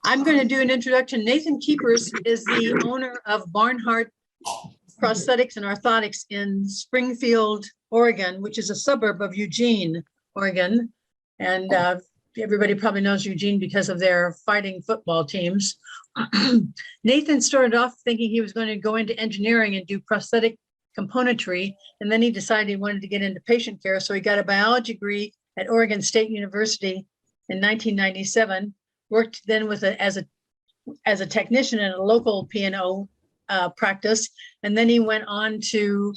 I'm going to do an introduction. Nathan Keepers is the owner of Barnhardt Prosthetics and Orthotics in Springfield, Oregon, which is a suburb of Eugene, Oregon. And everybody probably knows Eugene because of their fighting football teams. Nathan started off thinking he was going to go into engineering and do prosthetic componentry. And then he decided he wanted to get into patient care. So he got a biology degree at Oregon State University in 1997, worked then with as a technician in a local P&O practice. And then he went on to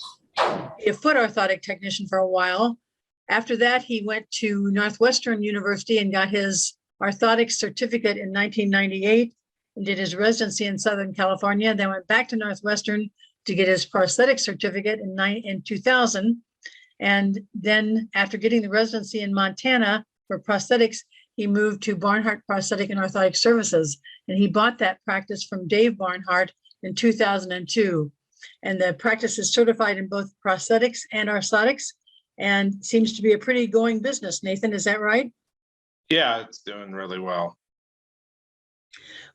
be a foot orthotic technician for a while. After that, he went to Northwestern University and got his orthotics certificate in 1998 and did his residency in Southern California. Then went back to Northwestern to get his prosthetic certificate in 2000. And then after getting the residency in Montana for prosthetics, he moved to Barnhardt Prosthetic and Orthotic Services. And he bought that practice from Dave Barnhardt in 2002. And the practice is certified in both prosthetics and orthotics and seems to be a pretty going business. Nathan, is that right? Yeah, it's doing really well.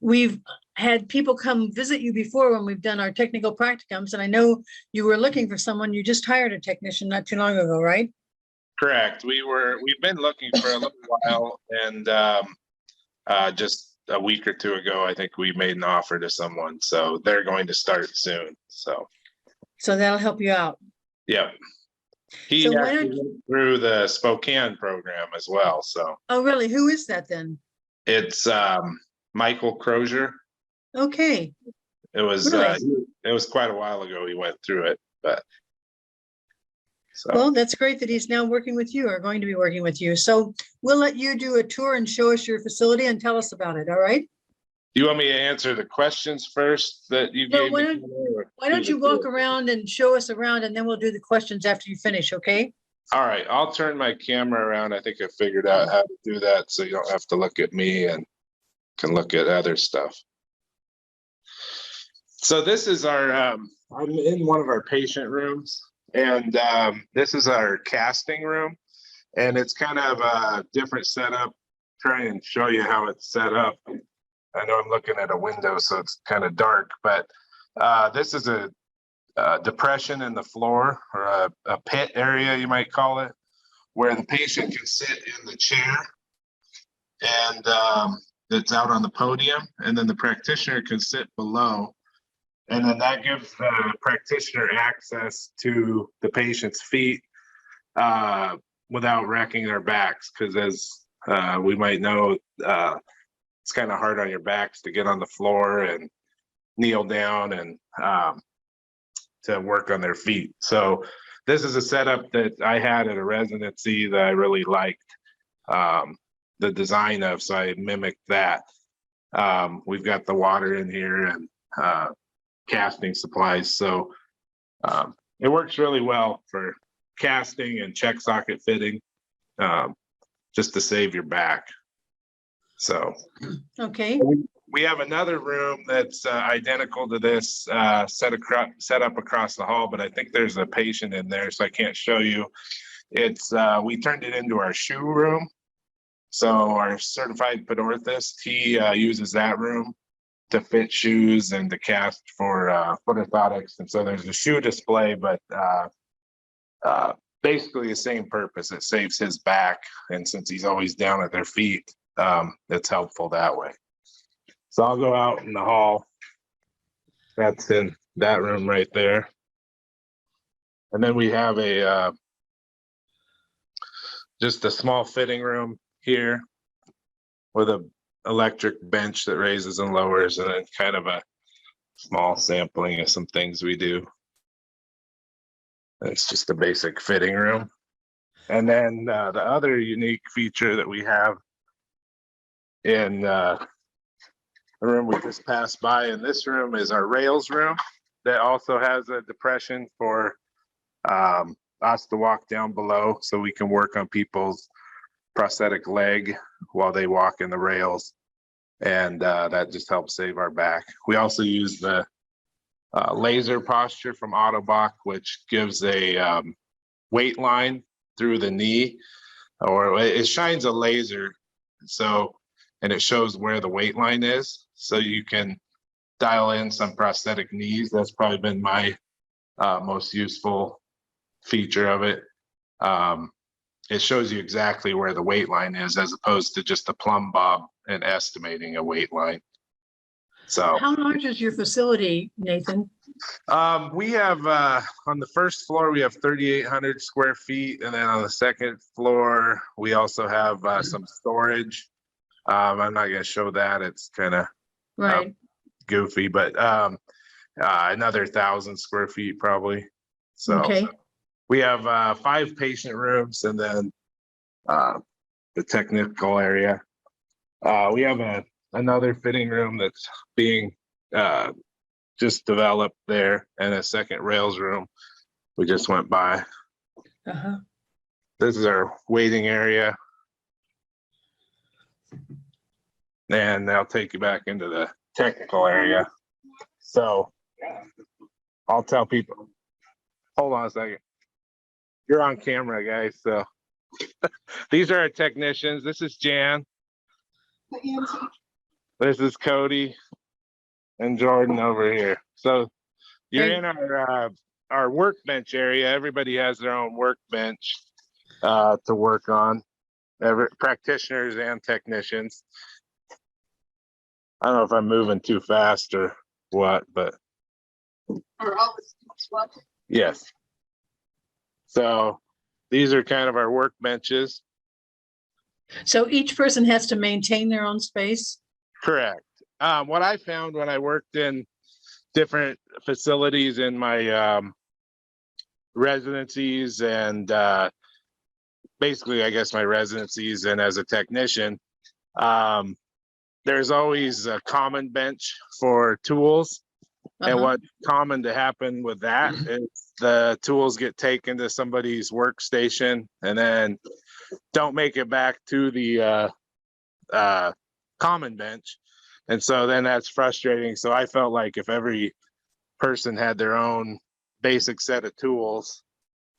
We've had people come visit you before when we've done our technical practicums, and I know you were looking for someone. You just hired a technician not too long ago, right? Correct. We've been looking for a little while, and just a week or two ago, I think we made an offer to someone, so they're going to start soon. So that'll help you out. Yeah. He So actually went through the Spokane program as well. So. Oh, really? Who is that then? It's Michael Crozier. Okay. It was really? It was quite a while ago he went through it, but. So. Well, that's great that he's now working with you or going to be working with you. So we'll let you do a tour and show us your facility and tell us about it. All right. You want me to answer the questions first that you gave me? Why don't you walk around and show us around, and then we'll do the questions after you finish, okay? All right, I'll turn my camera around. I think I figured out how to do that so you don't have to look at me and can look at other stuff. So this is our, I'm in one of our patient rooms, and this is our casting room, and it's kind of a different setup. Try and show you how it's set up. I know I'm looking at a window, so it's kind of dark, but this is a depression in the floor, or a pit area, you might call it, where the patient can sit in the chair, and it's out on the podium, and then the practitioner can sit below, and then that gives the practitioner access to the patient's feet without wrecking their backs, because as we might know, it's kind of hard on your backs to get on the floor and kneel down and to work on their feet. So this is a setup that I had at a residency that I really liked the design of, so I mimicked that. We've got the water in here and casting supplies, so it works really well for casting and check socket fitting, just to save your back. So okay, we have another room that's identical to this, set up across the hall, but I think there's a patient in there, so I can't show you. It's we turned it into our shoe room. So our certified podorthist, he uses that room to fit shoes and to cast for foot orthotics. And so there's a shoe display, but basically the same purpose. It saves his back, and since he's always down at their feet, it's helpful that way. So I'll go out in the hall. That's in that room right there. And then we have a just a small fitting room here with a electric bench that raises and lowers, and then kind of a small sampling of some things we do. It's just a basic fitting room. And then the other unique feature that we have in the room we just passed by in this room is our rails room that also has a depression for us to walk down below, so we can work on people's prosthetic leg while they walk in the rails, and that just helps save our back. We also use the laser posture from Autobach, which gives a weight line through the knee, or it shines a laser, so and it shows where the weight line is. So you can dial in some prosthetic knees. That's probably been my most useful feature of it. It shows you exactly where the weight line is as opposed to just a plumb bob and estimating a weight line. So How large is your facility, Nathan? we have on the first floor, we have 3,800 square feet. And then on the second floor, we also have some storage. I'm not going to show that. It's kind of Right. goofy, but another 1,000 square feet probably. So Okay. we have 5 patient rooms and then the technical area. We have another fitting room that's being just developed there, and a second rails room we just went by. Uh-huh. This is our waiting area. And I'll take you back into the technical area. So I'll tell people, hold on a second. You're on camera, guys. So these are our technicians. This is Jan. This is Cody and Jordan over here. So you're in our workbench area. Everybody has their own workbench to work on. Practitioners and technicians. I don't know if I'm moving too fast or what, but yes. So these are kind of our workbenches. So each person has to maintain their own space? Correct. What I found when I worked in different facilities in my residencies and basically, I guess, my residencies and as a technician, there's always a common bench for tools. And what's common to happen with that is the tools get taken to somebody's workstation and then don't make it back to the common bench. And so then that's frustrating. So I felt like if every person had their own basic set of tools,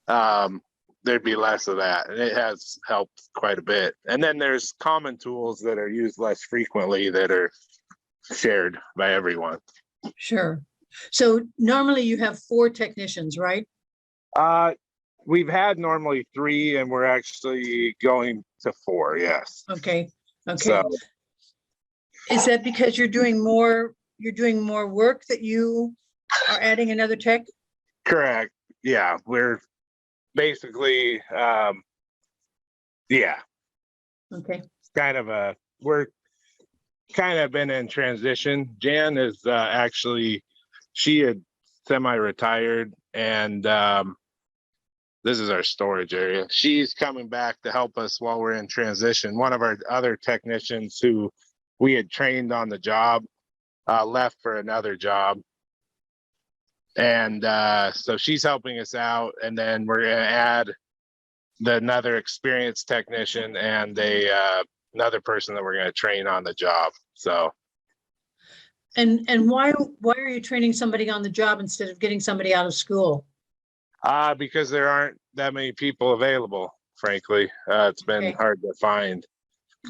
there'd be less of that. And it has helped quite a bit. And then there's common tools that are used less frequently that are shared by everyone. Sure. So normally you have 4 technicians, right? We've had normally 3 and we're actually going to 4. Yes. Okay. Okay. So, is that because you're doing more work that you are adding another tech? correct. Yeah. We're basically, yeah. Okay. We're kind of been in transition. Jan is actually, she had semi-retired and this is our storage area. She's coming back to help us while we're in transition. One of our other technicians who we had trained on the job left for another job. And so she's helping us out. And then we're going to add another experienced technician and another person that we're going to train on the job. So. And why are you training somebody on the job instead of getting somebody out of school? Because there aren't that many people available, frankly. It's been hard to find.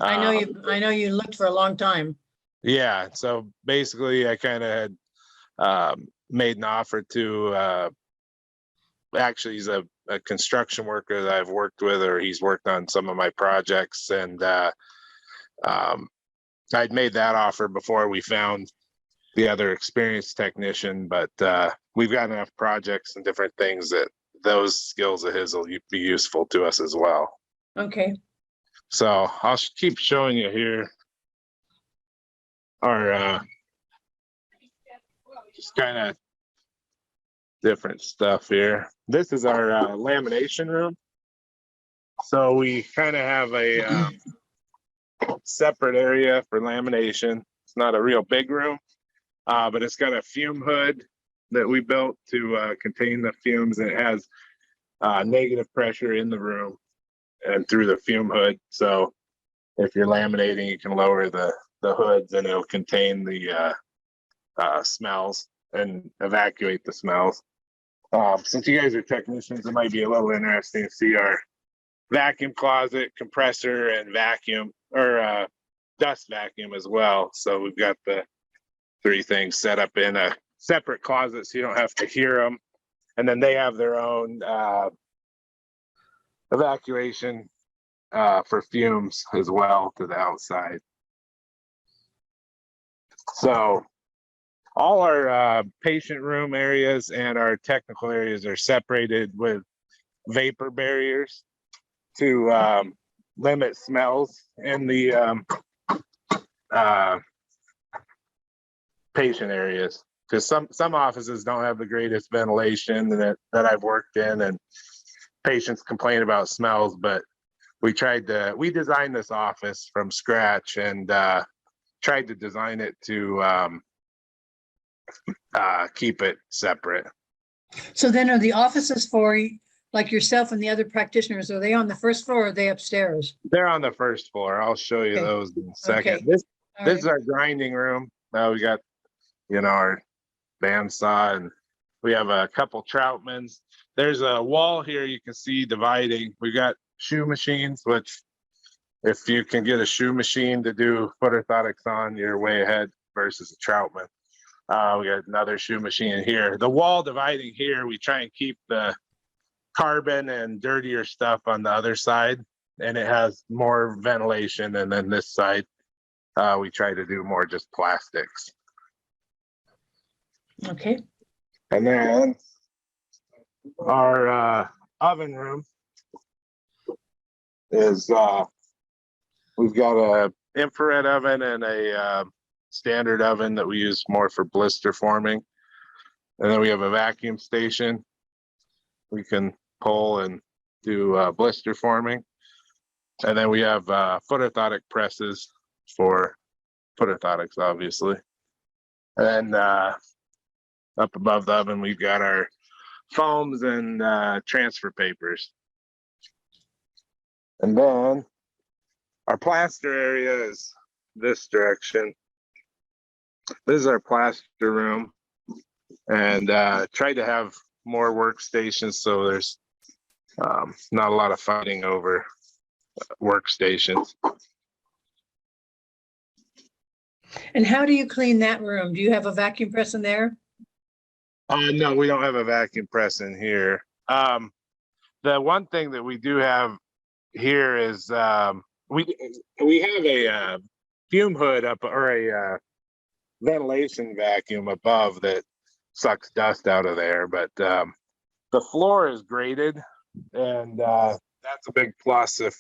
I know you looked for a long time. Yeah. So basically I kind of had made an offer to actually he's a construction worker that I've worked with, or he's worked on some of my projects. And I'd made that offer before we found the other experienced technician, but we've got enough projects and different things that those skills of his will be useful to us as well. Okay. So I'll keep showing you here our just kind of different stuff here. This is our lamination room. So we kind of have a separate area for lamination. It's not a real big room, but it's got a fume hood that we built to contain the fumes. And it has negative pressure in the room and through the fume hood. So if you're laminating, you can lower the hoods and it'll contain the smells and evacuate the smells. Since you guys are technicians, it might be a little interesting to see our vacuum closet, compressor, and vacuum or dust vacuum as well. So we've got the 3 things set up in a separate closet so you don't have to hear them. And then they have their own evacuation for fumes as well to the outside. So all our patient room areas and our technical areas are separated with vapor barriers to limit smells in the patient areas. Because some offices don't have the greatest ventilation that I've worked in, and patients complain about smells. But we designed this office from scratch and tried to design it to keep it separate. So then are the offices for like yourself and the other practitioners, are they on the first floor or are they upstairs? They're on the first floor. I'll show you Okay. those in a second. Okay. This All is right. our grinding room. We got, our bandsaw, and we have a couple Troutmans. There's a wall here you can see dividing. We got shoe machines, which if you can get a shoe machine to do foot orthotics on, you're way ahead versus a Troutman. We got another shoe machine here. The wall dividing here, we try and keep the carbon and dirtier stuff on the other side, and it has more ventilation. And then this side, we try to do more just plastics. Okay. And then our oven room is we've got a infrared oven and a standard oven that we use more for blister forming. And then we have a vacuum station we can pull and do blister forming. And then we have foot orthotic presses for foot orthotics, obviously. And then up above the oven, we've got our foams and transfer papers. And then our plaster area is this direction. This is our plaster room, and tried to have more workstations so there's not a lot of fighting over workstations. And how do you clean that room? Do you have a vacuum press in there? No, we don't have a vacuum press in here. The one thing that we do have here is we have a fume hood up, or a ventilation vacuum above that sucks dust out of there. But the floor is graded, and that's a big plus if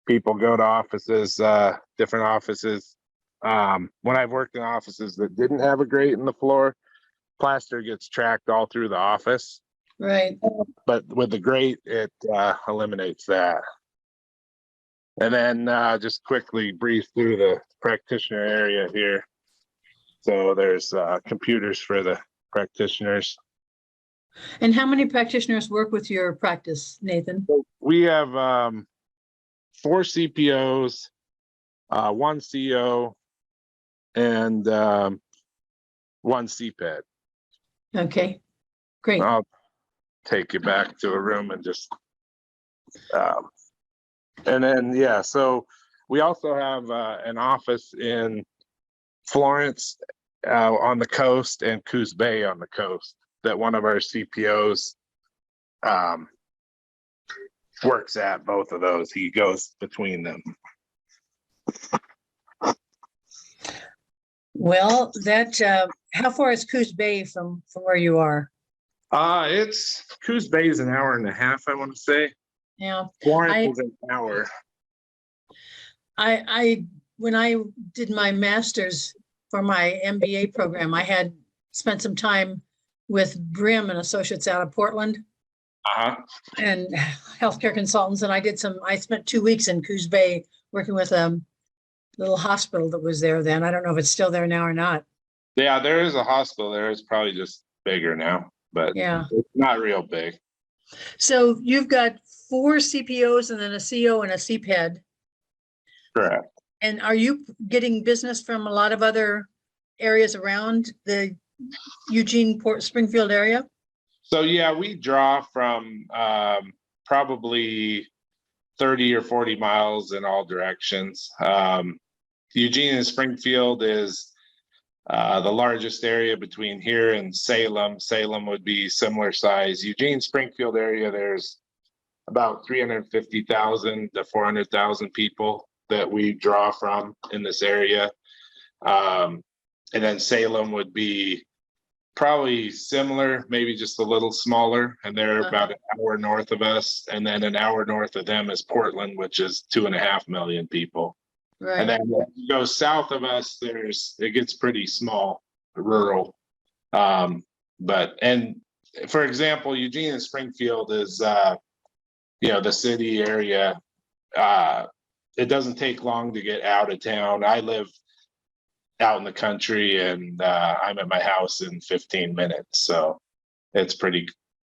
people go to offices, different offices. When I've worked in offices that didn't have a grate in the floor, plaster gets tracked all through the office. Right. But with the grate, it eliminates that. And then just quickly breeze through the practitioner area here. So there's computers for the practitioners. And how many practitioners work with your practice, Nathan? We have 4 CPOs, 1 CO, and 1 CPED. Okay, great. I'll take you back to a room and just, and then, yeah, so we also have an office in Florence on the coast and Coos Bay on the coast that one of our CPOs works at. Both of those, he goes between them. Well, that how far is Coos Bay from where you are? It's Coos Bay is an hour and a half, I want to say. Yeah. Florence is an hour. I when I did my master's for my MBA program, I had spent some time with Brim and Associates out of Portland and healthcare consultants. And I spent 2 weeks in Coos Bay working with a little hospital that was there then. I don't know if it's still there now or not. Yeah, there is a hospital there. It's probably just bigger now, but yeah, it's not real big. So you've got 4 CPOs and then a CO and a CPED. Correct. And are you getting business from a lot of other areas around the Eugene, Springfield area? So yeah, we draw from probably 30 or 40 miles in all directions. Eugene and Springfield is the largest area between here and Salem. Salem would be similar size. Eugene, Springfield area, there's about 350,000 to 400,000 people that we draw from in this area. And then Salem would be probably similar, maybe just a little smaller, and they're about an hour north of us. And then an hour north of them is Portland, which is 2.5 million people. Right. And then when you go south of us, it gets pretty small, rural. And for example, Eugene and Springfield is, the city area. It doesn't take long to get out of town. I live out in the country, and I'm at my house in 15 minutes. So it's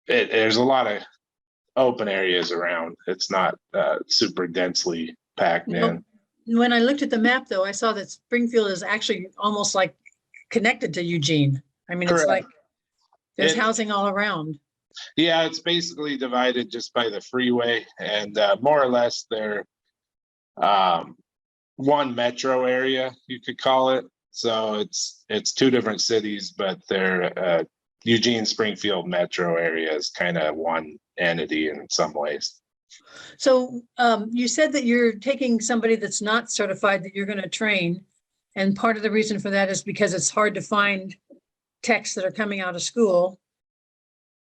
there's a lot of open areas around. It's not super densely packed in. When I looked at the map, though, I saw that Springfield is actually almost like connected to Eugene. I mean, Correct. It's like there's housing all around. Yeah, it's basically divided just by the freeway, and more or less they're one metro area, you could call it. So it's two different cities, but they're Eugene Springfield metro area is kind of one entity in some ways. So you said that you're taking somebody that's not certified that you're going to train. And part of the reason for that is because it's hard to find techs that are coming out of school,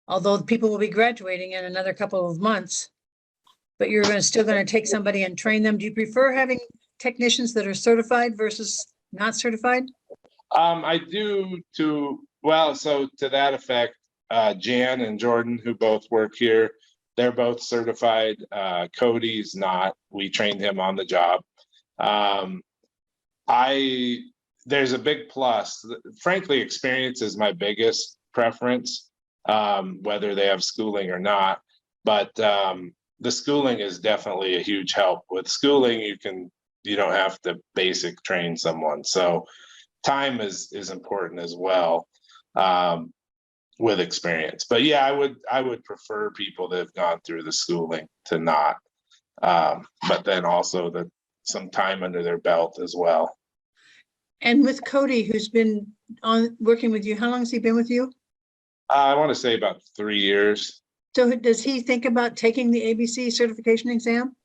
although people will be graduating in another couple of months. But you're still going to take somebody and train them. Do you prefer having technicians that are certified versus not certified? I do so to that effect, Jan and Jordan, who both work here, they're both certified. Cody's not. We trained him on the job. There's a big plus. Frankly, experience is my biggest preference, whether they have schooling or not. But the schooling is definitely a huge help. With schooling, you don't have to basic train someone. So time is important as well. With experience. But yeah, I would prefer people that have gone through the schooling to not, but then also some time under their belt as well. And with Cody, who's been working with you, how long has he been with you? I want to say about 3 years. So does he think about taking the ABC certification exam?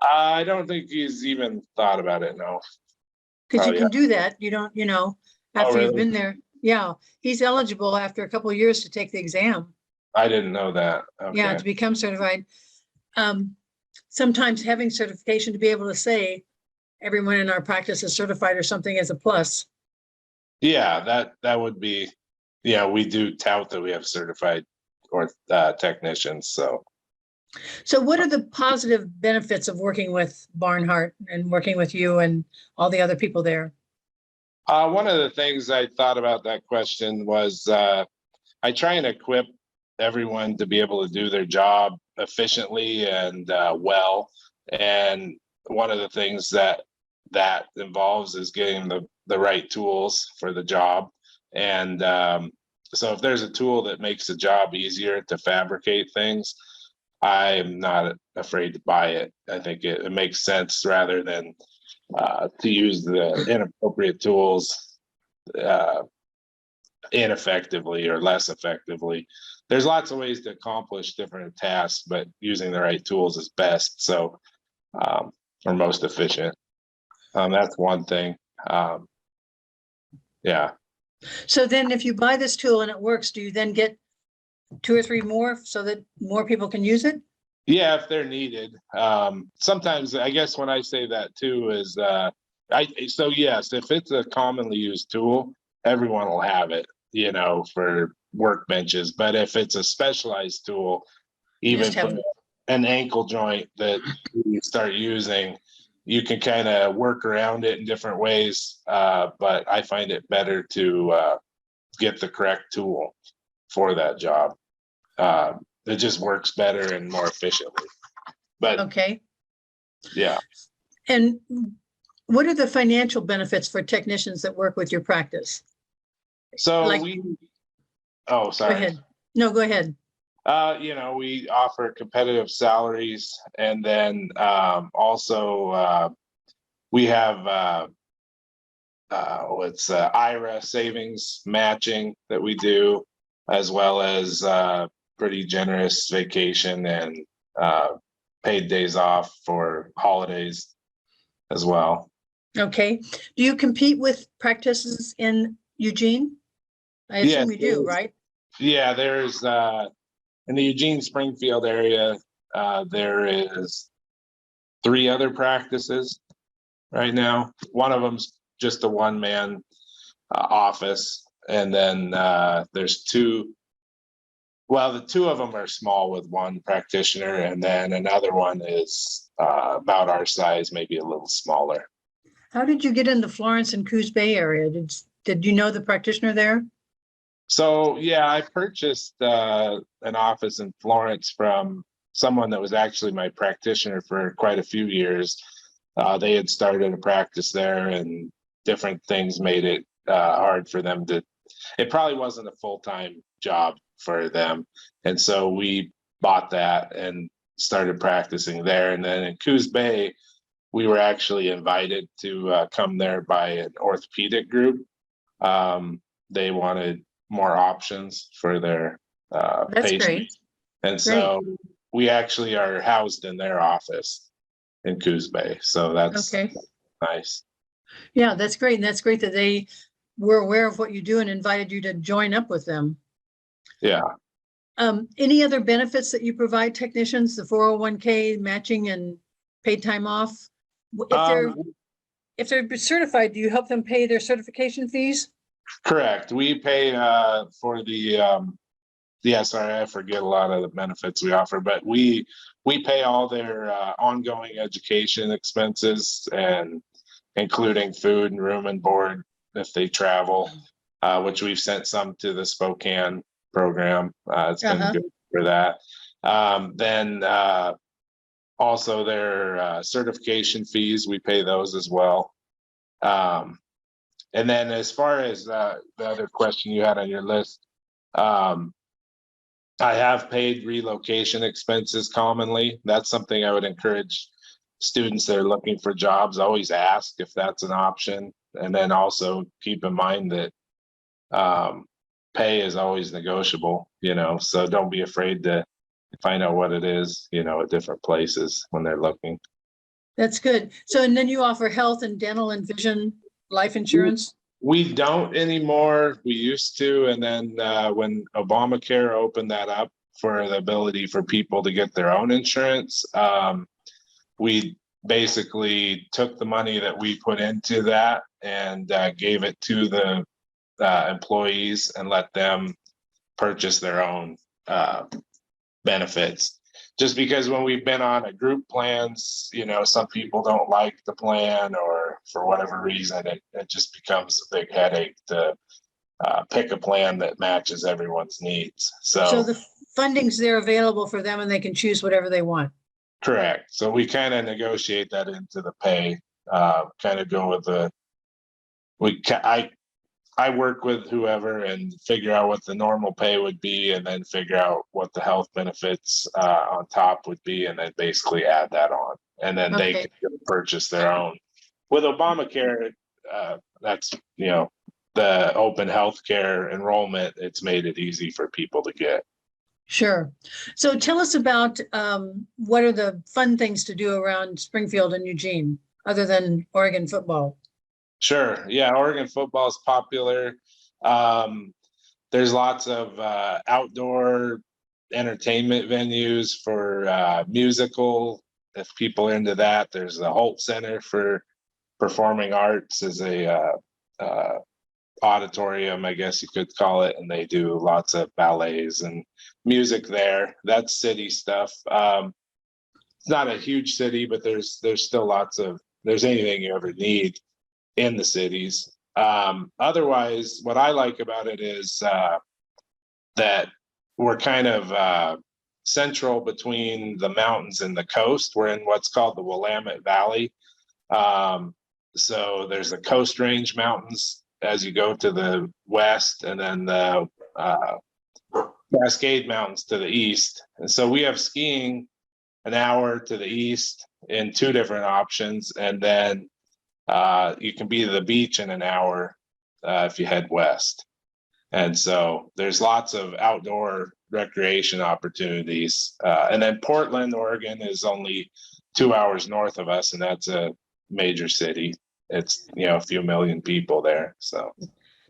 I don't think he's even thought about it, no. Because you can do that. You don't, after you've been there. Yeah, he's eligible after a couple of years to take the exam. I didn't know that. Okay. Yeah, to become certified. Sometimes having certification to be able to say everyone in our practice is certified or something is a plus. Yeah, that would be, we do tout that we have certified technicians. So what are the positive benefits of working with Barnhardt and working with you and all the other people there? One of the things I thought about that question was I try and equip everyone to be able to do their job efficiently and well. And one of the things that involves is getting the right tools for the job. And so if there's a tool that makes the job easier to fabricate things, I'm not afraid to buy it. I think it makes sense rather than to use the inappropriate tools ineffectively or less effectively. There's lots of ways to accomplish different tasks, but using the right tools is best. So, or most efficient. That's one thing. Yeah. So then if you buy this tool and it works, do you then get 2 or 3 more so that more people can use it? Yeah, if they're needed. Sometimes I guess when I say that too is so yes, if it's a commonly used tool, everyone will have it, for workbenches. But if it's a specialized tool, even for an ankle joint that you start using, you can kind of work around it in different ways. But I find it better to get the correct tool for that job. It just works better and more efficiently. But okay. Yeah. And what are the financial benefits for technicians that work with your practice? So sorry. Go ahead. No, go ahead. We offer competitive salaries, and then also we have it's IRA savings matching that we do, as well as pretty generous vacation and paid days off for holidays as well. Okay. Do you compete with practices in Eugene? I Yes, assume you do, right? Yeah, there's in the Eugene Springfield area, there is 3 other practices right now. One of them's just a one-man office, and then there's 2. Well, the 2 of them are small with one practitioner, and then another one is about our size, maybe a little smaller. How did you get in the Florence and Coos Bay area? Did you know the practitioner there? So yeah, I purchased an office in Florence from someone that was actually my practitioner for quite a few years. They had started a practice there, and different things made it hard for them to. It probably wasn't a full-time job for them, and so we bought that and started practicing there. And then in Coos Bay, we were actually invited to come there by an orthopedic group. They wanted more options for their That's patients. great. And so we actually are housed in their office in Coos Bay. So that's Okay. nice. Yeah, that's great. And that's great that they were aware of what you do and invited you to join up with them. Yeah. Any other benefits that you provide technicians, the 401k matching and paid time off? If they're certified, do you help them pay their certification fees? Correct. We pay for the SRA. I forget a lot of the benefits we offer, but we pay all their ongoing education expenses, and including food and room and board if they travel, which we've sent some to the Spokane program. It's been good for that. Then also their certification fees, we pay those as well. And then as far as the other question you had on your list, I have paid relocation expenses commonly. That's something I would encourage students that are looking for jobs. Always ask if that's an option. And then also keep in mind that pay is always negotiable, so don't be afraid to find out what it is, at different places when they're looking. That's good. So, and then you offer health and dental and vision life insurance? We don't anymore. We used to. And then when Obamacare opened that up for the ability for people to get their own insurance, we basically took the money that we put into that and gave it to the employees and let them purchase their own benefits. Just because when we've been on a group plans, some people don't like the plan, or for whatever reason, it just becomes a big headache to pick a plan that matches everyone's needs. So the funding's there available for them and they can choose whatever they want. Correct. So we kind of negotiate that into the pay, kind of go with I work with whoever and figure out what the normal pay would be, and then figure out what the health benefits on top would be, and then basically add that on. And then they can purchase their own. With Obamacare, that's, the open healthcare enrollment, it's made it easy for people to get. Sure. So tell us about what are the fun things to do around Springfield and Eugene, other than Oregon football? Sure. Yeah, Oregon football is popular. There's lots of outdoor entertainment venues for musical. If people are into that, there's the Holt Center for Performing Arts is a auditorium, I guess you could call it, and they do lots of ballets and music there. That's city stuff. It's not a huge city, but there's still there's anything you ever need in the cities. Otherwise, what I like about it is that we're kind of central between the mountains and the coast. We're in what's called the Willamette Valley. So there's the Coast Range Mountains as you go to the west, and then the Cascade Mountains to the east. And so we have skiing an hour to the east in 2 different options, and then You can be to the beach in an hour if you head west. And so there's lots of outdoor recreation opportunities. And then Portland, Oregon is only 2 hours north of us, and that's a major city. It's, a few million people there. So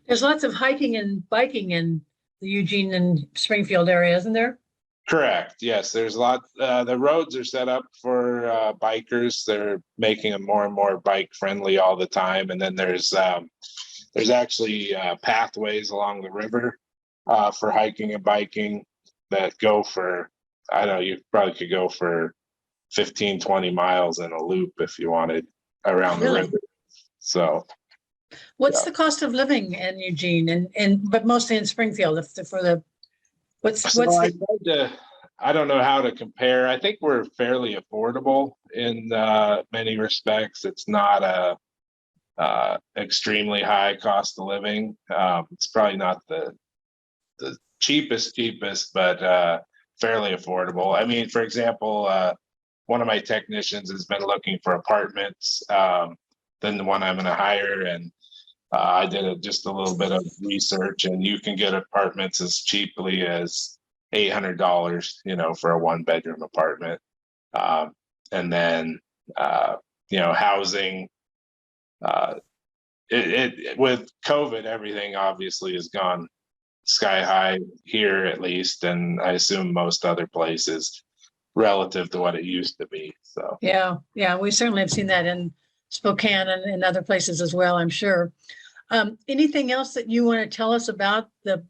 There's lots of hiking and biking in the Eugene and Springfield area, isn't there? correct. Yes, there's a lot. The roads are set up for bikers. They're making them more and more bike friendly all the time. And then there's actually pathways along the river for hiking and biking that go for, I don't know, you probably could go for 15, 20 miles in a loop if you wanted around the Really? river. So What's the cost of living in Eugene but mostly in Springfield what's I don't know how to compare. I think we're fairly affordable in many respects. It's not a extremely high cost of living. It's probably not the cheapest, but fairly affordable. I mean, for example, one of my technicians has been looking for apartments than the one I'm going to hire, and I did just a little bit of research, and you can get apartments as cheaply as $800, for a 1-bedroom apartment. And then, housing, with COVID, everything obviously has gone sky high here, at least, and I assume most other places relative to what it used to be. So Yeah, we certainly have seen that in Spokane and in other places as well, I'm sure. Anything else that you want to tell us about the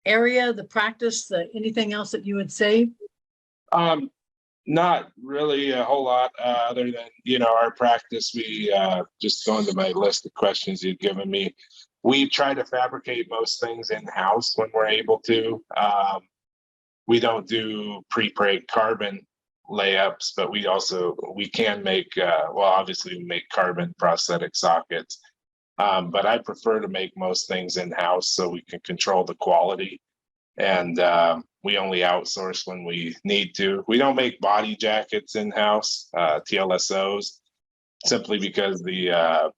area, the practice, anything else that you would say? Not really a whole lot other than, our practice. We just going to my list of questions you've given me. We try to fabricate most things in-house when we're able to. We don't do pre-preg carbon layups, but we can make, obviously we make carbon prosthetic sockets. But I prefer to make most things in-house so we can control the quality. And we only outsource when we need to. We don't make body jackets in-house, TLSOs, simply because the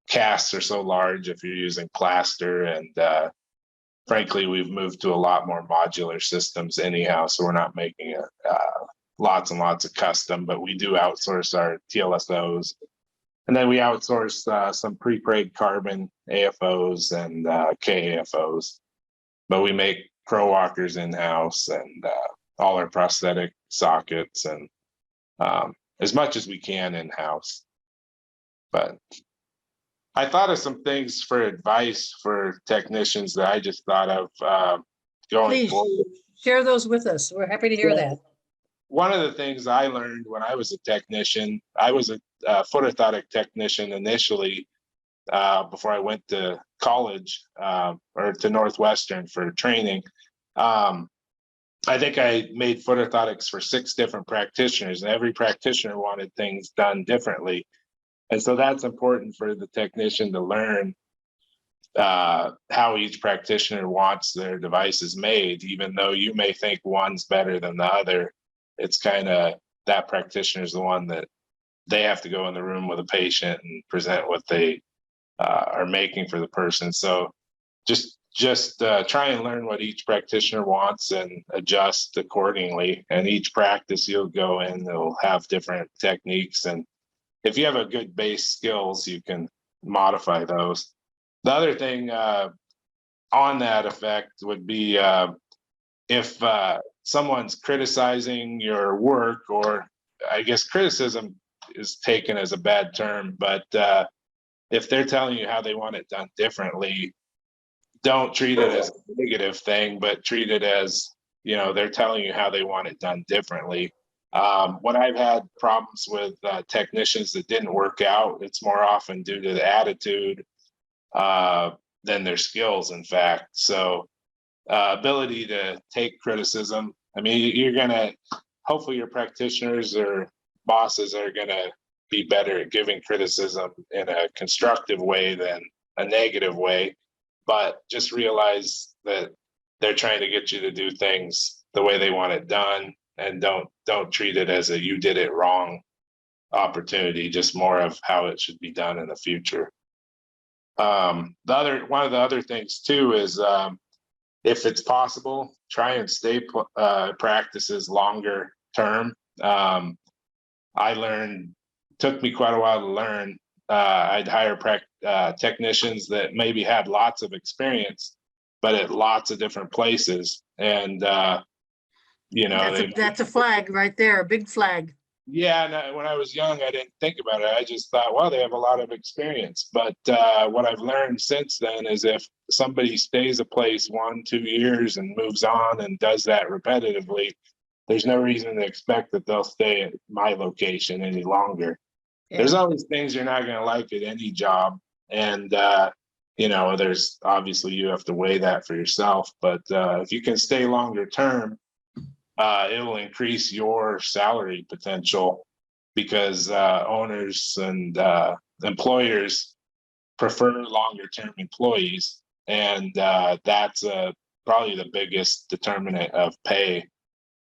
casts are so large if you're using plaster. And frankly, we've moved to a lot more modular systems anyhow, so we're not making lots and lots of custom, but we do outsource our TLSOs. And then we outsource some pre-preg carbon AFOs and KAFOs, but we make Pro Walkers in-house and all our prosthetic sockets and as much as we can in-house. But I thought of some things for advice for technicians that I just thought of going forward. Share those with us. We're happy to hear that. One of the things I learned when I was a technician, I was a foot orthotic technician initially before I went to college or to Northwestern for training. I think I made foot orthotics for 6 different practitioners, and every practitioner wanted things done differently. And so that's important for the technician to learn how each practitioner wants their devices made, even though you may think one's better than the other. It's kind of that practitioner is the one that they have to go in the room with a patient and present what they are making for the person. So just try and learn what each practitioner wants and adjust accordingly. And each practice you'll go in, they'll have different techniques. And if you have a good base skills, you can modify those. The other thing on that effect would be if someone's criticizing your work, or I guess criticism is taken as a bad term, but if they're telling you how they want it done differently, don't treat it as a negative thing, but treat it as, they're telling you how they want it done differently. When I've had problems with technicians that didn't work out, it's more often due to the attitude than their skills, in fact. So ability to take criticism. I mean, hopefully your practitioners or bosses are going to be better at giving criticism in a constructive way than a negative way. But just realize that they're trying to get you to do things the way they want it done, and don't treat it as a you did it wrong opportunity, just more of how it should be done in the future. One of the other things too is, if it's possible, try and stay practices longer term. Took me quite a while to learn. I'd hire technicians that maybe had lots of experience, but at lots of different places. And, That's a flag right there, a big flag. yeah, and when I was young, I didn't think about it. I just thought, well, they have a lot of experience. But what I've learned since then is if somebody stays a place 1-2 years and moves on and does that repetitively, there's no reason to expect that they'll stay at my location any longer. Yeah. There's always things you're not going to like at any job. And, there's obviously you have to weigh that for yourself. But if you can stay longer term, it will increase your salary potential because owners and employers prefer longer term employees. And that's probably the biggest determinant of pay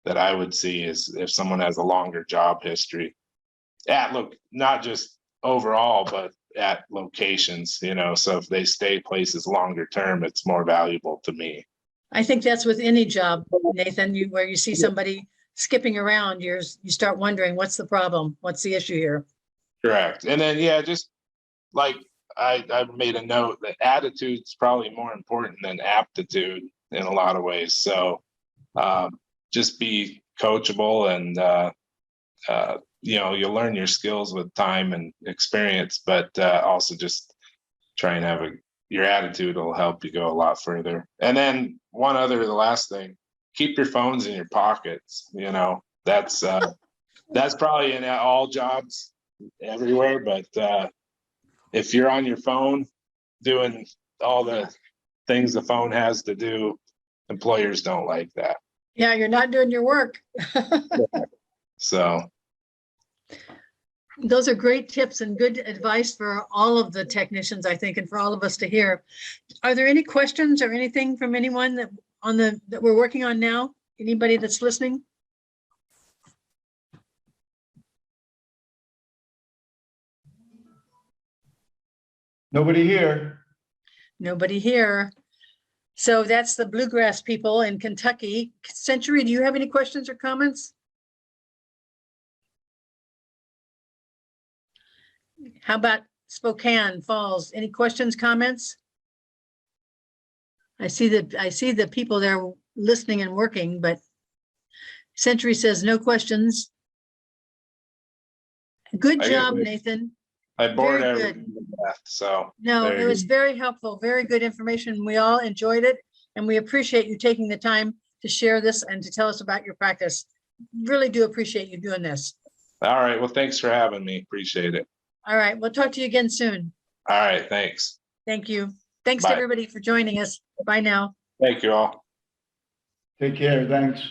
that I would see is if someone has a longer job history not just overall, but at locations, so if they stay places longer term, it's more valuable to me. I think that's with any job, Nathan, where you see somebody skipping around, you start wondering, what's the problem? What's the issue here? Correct. And then, just like I made a note that attitude's probably more important than aptitude in a lot of ways. So just be coachable and, you'll learn your skills with time and experience, but also just try and have your attitude will help you go a lot further. And then the last thing, keep your phones in your pockets. That's probably in all jobs everywhere. But if you're on your phone doing all the things the phone has to do, employers don't like that. Yeah, you're not doing your work. So. Those are great tips and good advice for all of the technicians, I think, and for all of us to hear. Are there any questions or anything from anyone that we're working on now? Anybody that's listening? Nobody here. Nobody here. So that's the bluegrass people in Kentucky. Century, do you have any questions or comments? How about Spokane Falls? Any questions, comments? I see the people there listening and working, but Century says no questions. Good job, Nathan. I bored everyone to death, so. No, it was very helpful, very good information. We all enjoyed it, and we appreciate you taking the time to share this and to tell us about your practice. Really do appreciate you doing this. All right. Well, thanks for having me. Appreciate it. All right. We'll talk to you again soon. All right. Thanks. Thank you. Thanks Bye. to everybody for joining us. Bye now. Thank you all. Take care. Thanks.